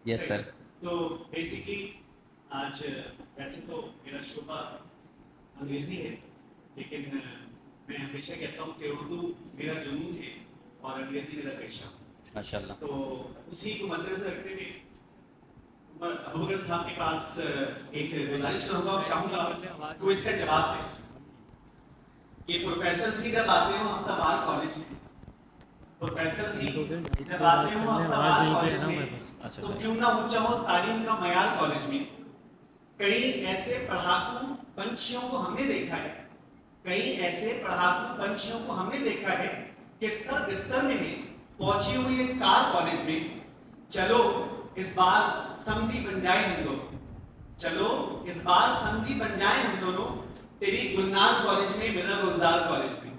یس سر. تو بیسکلی آج ویسے تو میرا شعبہ انگریزی ہے، لیکن میں ہمیشہ کہتا ہوں کہ اردو میرا جنون ہے اور انگریزی میرا پیشہ. ماشاء اللہ. تو اسی کو مد نظر رکھتے ہوئے ابوبکر صاحب کے پاس ایک گزارش کروں گا اور چاہوں گا کہ وہ اس کا جواب دیں کہ پروفیسر سی جب آتے ہوں ہفتہ وار کالج میں، پروفیسر سی جب آتے ہوں ہفتہ وار کالج میں، تو کیوں نہ اونچا ہو تعلیم کا معیار کالج میں. کئی ایسے پڑھاکو پنچھیوں کو ہم نے دیکھا ہے، کئی ایسے پڑھاکو پنچھیوں کو ہم نے دیکھا ہے کہ سر بستر میں نہیں پہنچی ہوئی ایک کار کالج میں. چلو اس بار سمدھی بن جائے ہم دونوں، چلو اس بار سمدھی بن جائیں ہم دونوں، تیری گلنار کالج میں میرا گلزار کالج میں.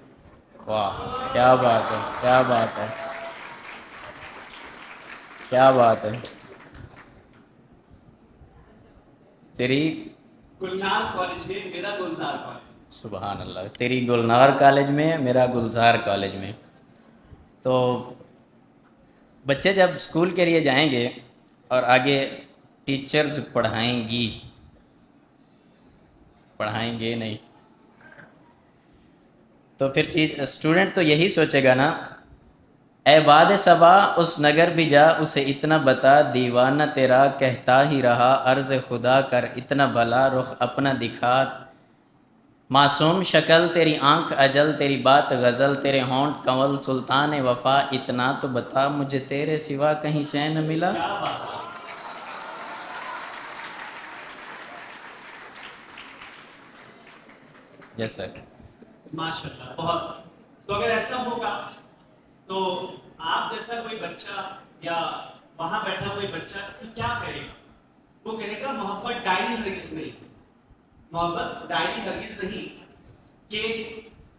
واہ کیا بات ہے، کیا بات ہے، کیا بات ہے. تیری گلنار کالج میں میرا گلزار کالج. سبحان اللہ، تیری گلنار کالج میں میرا گلزار کالج میں. تو بچے جب اسکول کے لیے جائیں گے اور آگے ٹیچرز پڑھائیں گے نہیں، تو پھر اسٹوڈنٹ تو یہی سوچے گا نا، اے باد صبا اس نگر بھی جا اسے اتنا بتا، دیوانہ تیرا کہتا ہی رہا عرض خدا کر اتنا بھلا، رخ اپنا دکھا، معصوم شکل تیری آنکھ اجل، تیری بات غزل تیرے ہونٹ کنول، سلطان وفا اتنا تو بتا، مجھے تیرے سوا کہیں چین ملا. کیا بات ہے. یس سر. ماشاء اللہ بہت. تو اگر ایسا ہوگا تو آپ جیسا کوئی بچہ یا وہاں بیٹھا کوئی بچہ تو کیا کرے گا؟ وہ کہے گا محبت ڈائری ہرگز نہیں، محبت ڈائری ہرگز نہیں. کہ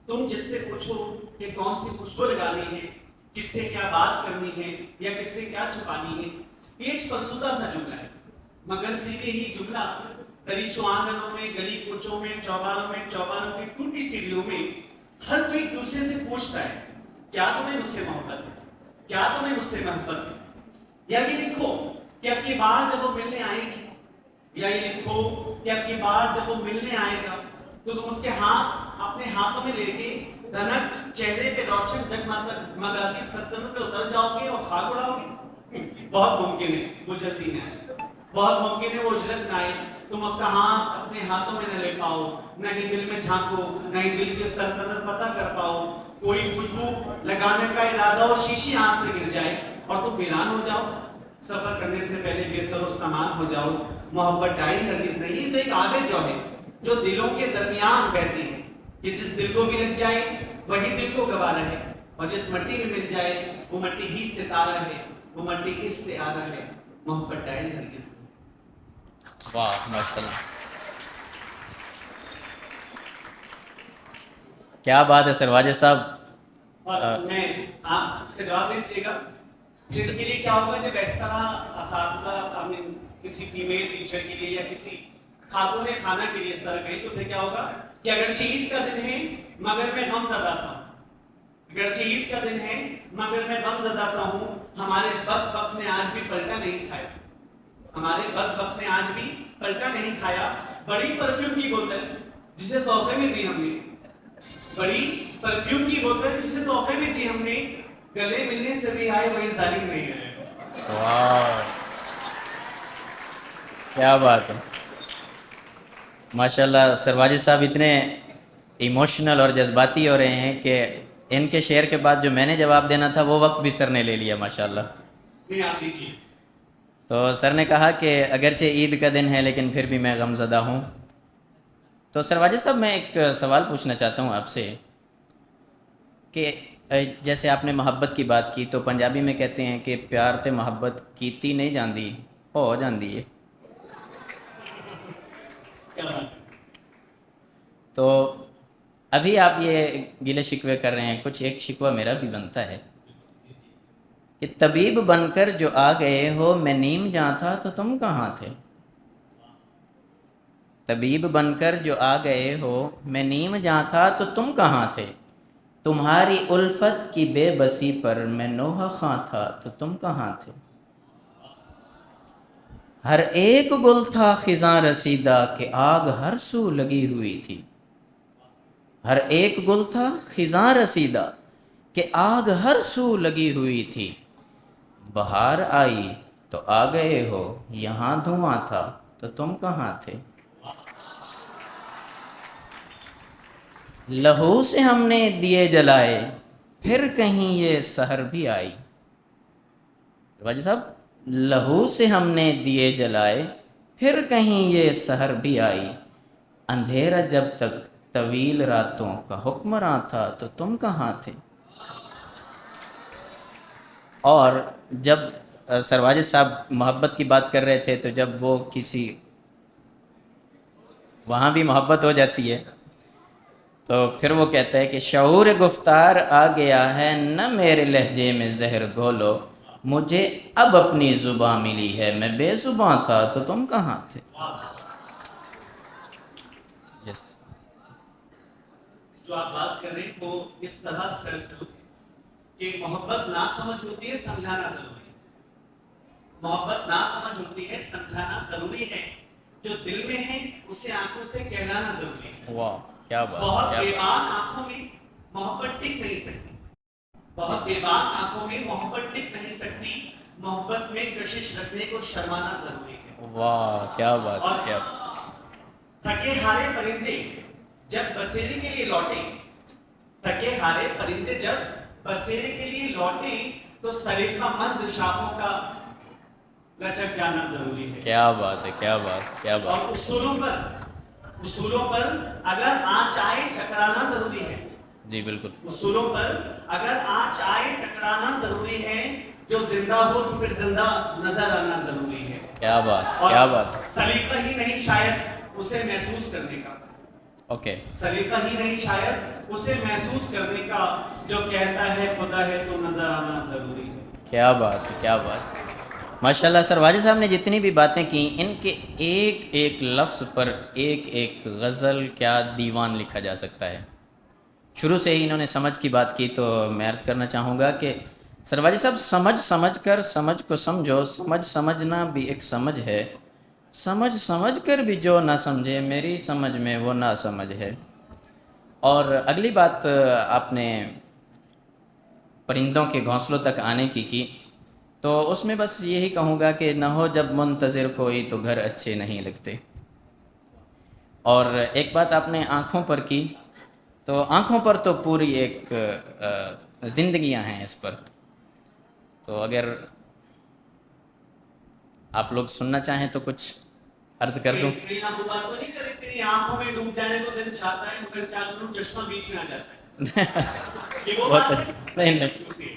تم جس سے پوچھو کہ کون سی خوشبو لگانی ہے، کس سے کیا بات کرنی ہے یا کس سے کیا چھپانی ہے، یہ ایک فرسودہ سا جملہ ہے، مگر پھر بھی یہی جملہ دریچوں آنگنوں میں، گلی کوچوں میں، چوباروں کی ٹوٹی سیڑھیوں میں ہر کوئی ایک دوسرے سے پوچھتا ہے کیا تمہیں مجھ سے محبت ہے، کیا تمہیں مجھ سے محبت ہے. یا یہ لکھو کہ اب کی بار جب وہ ملنے آئے گی، یا یہ لکھو کہ اب کی بار جب وہ ملنے آئے گا تو تم اس کے ہاتھ اپنے ہاتھوں میں لے کے دھنک چہرے پہ روشن جگمگاتی سلطنت پہ اتر جاؤ گے اور خاک اڑاؤ گے. بہت ممکن ہے وہ جلدی نہ آئے، بہت ممکن ہے وہ اجرت نہ آئے، تم اس کا ہاتھ اپنے ہاتھوں میں نہ لے پاؤ، نہ ہی دل میں جھانکو، نہ ہی دل کی سلطنت پتہ کر پاؤ. کوئی خوشبو لگانے کا ارادہ ہو، شیشی ہاتھ سے گر جائے اور تم ویران ہو جاؤ. سفر کرنے سے پہلے بے سر و سامان ہو جاؤ. محبت ڈائری ہرگز نہیں، تو ایک آبِ جو ہے جو دلوں کے درمیان بہتی ہے، کہ جس دل کو بھی لگ جائے وہی دل کو گوارا ہے، اور جس مٹی میں مل جائے وہ مٹی ہی ستارہ ہے، وہ مٹی استعارہ ہے. محبت ڈائری ہرگز نہیں. واہ ماشاء اللہ، کیا بات ہے سر واجد صاحب. اور میں آپ اس کا جواب دے دیجیے گا. اس کے لیے کیا ہوگا جب اس طرح اساتذہ کسی فیمیل ٹیچر کے لیے یا کسی خاتون خانہ کے لیے اس طرح کہیں تو پھر کیا ہوگا کہ اگرچہ عید کا دن ہے مگر میں غم زدہ سا ہوں، اگرچہ عید کا دن ہے مگر میں غم زدہ سا ہوں. ہمارے بدبخت نے آج بھی پلٹا نہیں کھایا، ہمارے بدبخت نے آج بھی پلٹا نہیں کھایا. بڑی پرفیوم کی بوتل جسے تحفے میں دی ہم نے، بڑی پرفیوم کی بوتل جسے تحفے میں دی ہم نے، گلے ملنے سے بھی آئے وہی ظالم نہیں آئے. واہ کیا بات ہے ماشاء اللہ. سر واجد صاحب اتنے ایموشنل اور جذباتی ہو رہے ہیں کہ ان کے شعر کے بعد جو میں نے جواب دینا تھا وہ وقت بھی سر نے لے لیا ماشاء اللہ. نہیں آپ دیجیے. تو سر نے کہا کہ اگرچہ عید کا دن ہے لیکن پھر بھی میں غم زدہ ہوں. تو سر واجد صاحب میں ایک سوال پوچھنا چاہتا ہوں آپ سے کہ جیسے آپ نے محبت کی بات کی تو پنجابی میں کہتے ہیں کہ پیار تے محبت کیتی نہیں جاندی ہو جاندی ہے. کیا بات ہے. تو ابھی آپ یہ گلے شکوے کر رہے ہیں، کچھ ایک شکوہ میرا بھی بنتا ہے کہ طبیب بن کر جو آ گئے ہو، میں نیم جاں تھا تو تم کہاں تھے. طبیب بن کر جو آ گئے ہو، میں نیم جاں تھا تو تم کہاں تھے. تمہاری الفت کی بے بسی پر میں نوحہ خواں تھا تو تم کہاں تھے. ہر ایک گل تھا خزاں رسیدہ کہ آگ ہر سو لگی ہوئی تھی. ہر ایک گل تھا خزاں رسیدہ کہ آگ ہر سو لگی ہوئی تھی. بہار آئی تو آ گئے ہو، یہاں دھواں تھا تو تم کہاں تھے. لہو سے ہم نے دیے جلائے پھر کہیں یہ سحر بھی آئی. واجد صاحب، لہو سے ہم نے دیے جلائے پھر کہیں یہ سحر بھی آئی. اندھیرا جب تک طویل راتوں کا حکمراں تھا تو تم کہاں تھے. اور جب سر واجد صاحب محبت کی بات کر رہے تھے تو جب وہ کسی وہاں بھی محبت ہو جاتی ہے تو پھر وہ کہتا ہے کہ شعور گفتار آ گیا ہے نہ میرے لہجے میں زہر گھولو. مجھے اب اپنی زباں ملی ہے، میں بے زباں تھا تو تم کہاں تھے. یس. جو آپ بات کر رہے ہیں وہ اس طرح سے کہ محبت نہ سمجھ ہوتی ہے، سمجھانا ضروری ہے. محبت نہ سمجھ ہوتی ہے، سمجھانا ضروری ہے. جو دل میں ہے اسے آنکھوں سے کہلانا ضروری ہے. واہ، کیا بات، بہت کیا بے بات. باک آنکھوں میں محبت ٹک نہیں سکتی. بہت بے باک آنکھوں میں محبت ٹک نہیں سکتی. محبت میں کشش رکھنے کو شرمانا ضروری ہے. واہ، کیا بات، اور کیا. تھکے ہارے پرندے جب بسیرے کے لیے لوٹے، تھکے ہارے پرندے جب بسیرے کے لیے لوٹے تو سلیقہ مند شاخوں کا لچک جانا ضروری ہے. کیا بات ہے، کیا بات، کیا بات. اور اصولوں پر اگر آنچ آئے ٹکرانا ضروری ہے. جی بالکل. اصولوں پر اگر آنچ آئے ٹکرانا ضروری ہے. جو زندہ ہو تو پھر زندہ نظر آنا ضروری ہے. کیا بات، اور کیا بات. سلیقہ ہی نہیں شاید اسے محسوس کرنے کا. اوکے. سلیقہ ہی نہیں شاید اسے محسوس کرنے کا. جو کہتا ہے خدا ہے تو نظر آنا ضروری ہے. کیا بات ہے، کیا بات. ماشاءاللہ سر واجد صاحب نے جتنی بھی باتیں کی ان کے ایک ایک لفظ پر ایک ایک غزل کیا دیوان لکھا جا سکتا ہے. شروع سے ہی انہوں نے سمجھ کی بات کی تو میں عرض کرنا چاہوں گا کہ سر واجد صاحب سمجھ کر سمجھ کو سمجھو. سمجھنا بھی ایک سمجھ ہے. سمجھ کر بھی جو نہ سمجھے میری سمجھ میں وہ نہ سمجھ ہے. اور اگلی بات آپ نے پرندوں کے گھونسلوں تک آنے کی تو اس میں بس یہی کہوں گا کہ نہ ہو جب منتظر کوئی تو گھر اچھے نہیں لگتے. اور ایک بات آپ نے آنکھوں پر کی تو آنکھوں پر تو پوری ایک زندگیاں ہیں اس پر. تو اگر آپ لوگ سننا چاہیں تو کچھ عرض کر دوں. کہیں آپ وہ بات تو نہیں کریں تیری آنکھوں میں ڈوب جانے کو دل چاہتا ہے مگر کیا کروں چشمہ بیچ میں آ جاتا ہے. یہ وہ بہت بات اچھا. نہیں. ہے.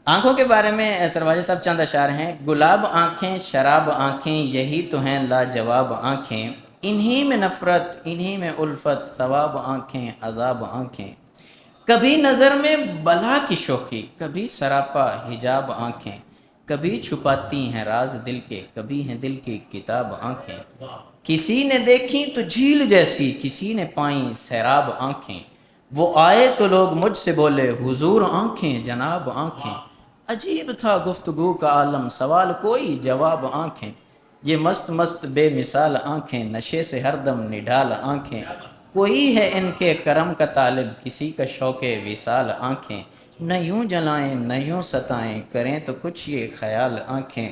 آنکھوں کے بارے میں سر واجد صاحب چند اشعار ہیں. گلاب آنکھیں شراب آنکھیں یہی تو ہیں لاجواب آنکھیں. انہی میں نفرت انہی میں الفت ثواب آنکھیں عذاب آنکھیں. کبھی نظر میں بلا کی شوخی کبھی سراپا حجاب آنکھیں. کبھی چھپاتی ہیں راز دل کے کبھی ہیں دل کی کتاب آنکھیں. کسی نے دیکھی تو جھیل جیسی کسی نے پائیں سیراب آنکھیں. وہ آئے تو لوگ مجھ سے بولے حضور آنکھیں جناب آنکھیں. عجیب تھا گفتگو کا عالم سوال کوئی جواب آنکھیں. یہ مست مست بے مثال آنکھیں نشے سے ہر دم نڈال آنکھیں. کوئی ہے ان کے کرم کا طالب کسی کا شوق وصال آنکھیں. نہ یوں جلائیں نہ یوں ستائیں کریں تو کچھ یہ خیال آنکھیں.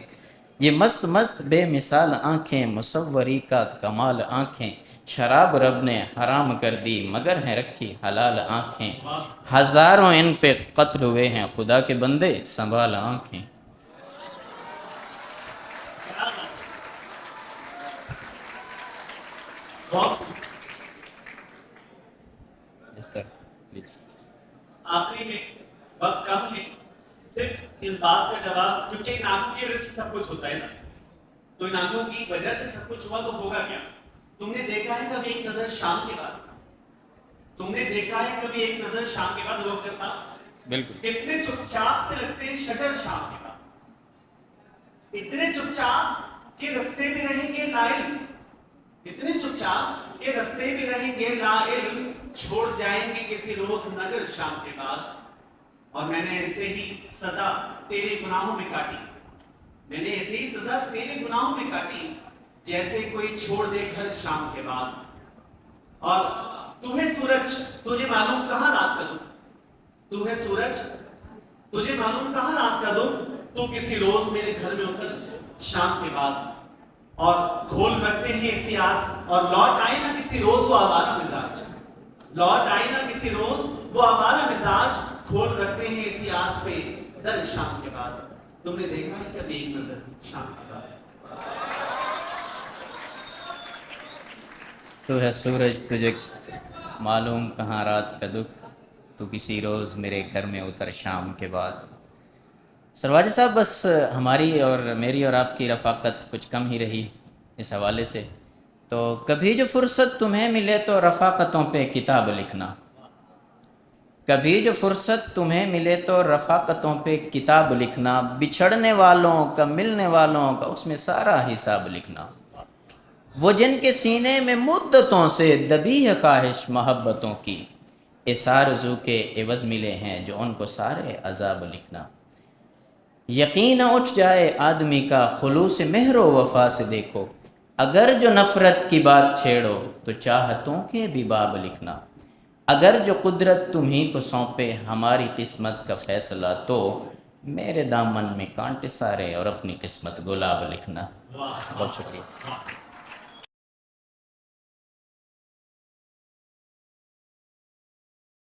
یہ مست مست بے مثال آنکھیں مصوری کا کمال آنکھیں. شراب رب نے حرام کر دی مگر ہیں رکھی حلال آنکھیں. ہزاروں ان پہ قتل ہوئے ہیں خدا کے بندے سنبھال آنکھیں. یس سر پلیز. آخری میں وقت کم ہے. صرف اس بات کا جواب کیونکہ ان آنکھوں کی وجہ سے سب کچھ ہوتا ہے نا. تو ان آنکھوں کی وجہ سے سب کچھ ہوا تو ہوگا کیا. تم نے دیکھا ہے کبھی ایک نظر شام کے بعد. تم نے دیکھا ہے کبھی ایک نظر شام کے بعد لوگ کے ساتھ بالکل. کتنے چپ چاپ سے لگتے ہیں شجر شام کے بعد. اتنے چپ چاپ کہ رستے میں رہیں گے لائل. اتنے چپ چاپ کہ رستے میں رہیں گے لائل. چھوڑ جائیں گے کسی روز نگر شام کے بعد. اور میں نے ایسے ہی سزا تیرے گناہوں میں کاٹی. میں نے ایسے ہی سزا تیرے گناہوں میں کاٹی جیسے کوئی چھوڑ دے گھر شام کے بعد. اور تو ہے سورج، تجھے معلوم کہاں رات کا دکھ. تو ہے سورج، تجھے معلوم کہاں رات کا دکھ. تو کسی روز میرے گھر میں اتر شام کے بعد. اور کھول رکھتے ہیں اسی آس، اور لوٹ آئے نہ کسی روز وہ آوارہ مزاج. لوٹ آئے نہ کسی روز وہ آوارہ مزاج. کھول رکھتے ہیں اسی آس پہ در شام کے بعد. تم نے دیکھا ہے کبھی ایک نظر شام کے بعد؟ تو ہے سورج، تجھے معلوم کہاں رات کا دکھ، تو کسی روز میرے گھر میں اتر شام کے بعد. سرواجہ صاحب، بس ہماری اور میری اور آپ کی رفاقت کچھ کم ہی رہی اس حوالے سے. تو کبھی جو فرصت تمہیں ملے تو رفاقتوں پہ کتاب لکھنا. کبھی جو فرصت تمہیں ملے تو رفاقتوں پہ کتاب لکھنا. بچھڑنے والوں کا، ملنے والوں کا، اس میں سارا حساب لکھنا. وہ جن کے سینے میں مدتوں سے دبی ہے خواہش محبتوں کی، اس آرزو کے عوض ملے ہیں جو ان کو سارے عذاب لکھنا. یقین اٹھ جائے آدمی کا خلوص مہر و وفا سے دیکھو، اگر جو نفرت کی بات چھیڑو تو چاہتوں کے بھی باب لکھنا. اگر جو قدرت تمہیں کو سونپے ہماری قسمت کا فیصلہ، تو میرے دامن میں کانٹے سارے اور اپنی قسمت گلاب لکھنا. بہت شکریہ.